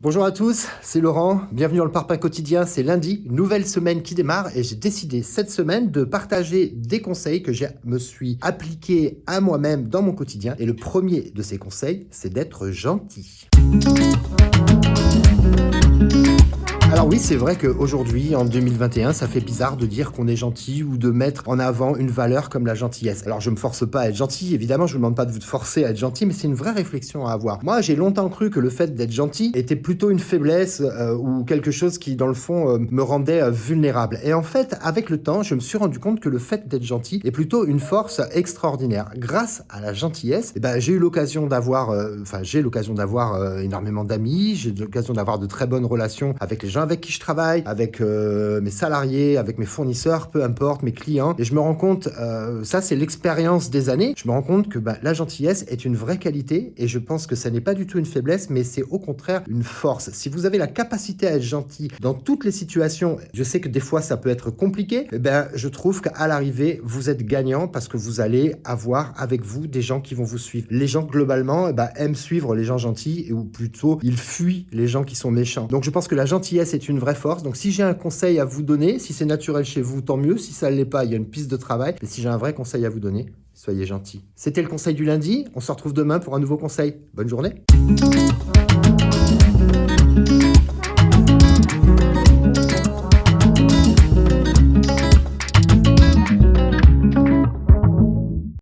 Bonjour à tous, c'est Laurent, bienvenue dans le Parpaing quotidien, c'est lundi, une nouvelle semaine qui démarre et j'ai décidé cette semaine de partager des conseils que je me suis appliqués à moi-même dans mon quotidien et le premier de ces conseils, c'est d'être gentil. Alors oui, c'est vrai qu'aujourd'hui, en 2021, ça fait bizarre de dire qu'on est gentil ou de mettre en avant une valeur comme la gentillesse. Alors je me force pas à être gentil, évidemment, je vous demande pas de vous forcer à être gentil, mais c'est une vraie réflexion à avoir. Moi, j'ai longtemps cru que le fait d'être gentil était plutôt une faiblesse ou quelque chose qui, dans le fond, me rendait vulnérable. Et en fait, avec le temps, je me suis rendu compte que le fait d'être gentil est plutôt une force extraordinaire. Grâce à la gentillesse, j'ai eu l'occasion d'avoir, énormément d'amis, j'ai eu l'occasion d'avoir de très bonnes relations avec les gens avec qui je travaille, avec mes salariés, avec mes fournisseurs, peu importe, mes clients. Et je me rends compte, ça c'est l'expérience des années, je me rends compte que la gentillesse est une vraie qualité et je pense que ça n'est pas du tout une faiblesse, mais c'est au contraire une force. Si vous avez la capacité à être gentil dans toutes les situations, je sais que des fois ça peut être compliqué, je trouve qu'à l'arrivée, vous êtes gagnant parce que vous allez avoir avec vous des gens qui vont vous suivre. Les gens globalement aiment suivre les gens gentils ou plutôt ils fuient les gens qui sont méchants. Donc je pense que la gentillesse est une vraie force. Donc si j'ai un conseil à vous donner, si c'est naturel chez vous, tant mieux. Si ça ne l'est pas, il y a une piste de travail. Mais si j'ai un vrai conseil à vous donner, soyez gentil. C'était le conseil du lundi. On se retrouve demain pour un nouveau conseil. Bonne journée.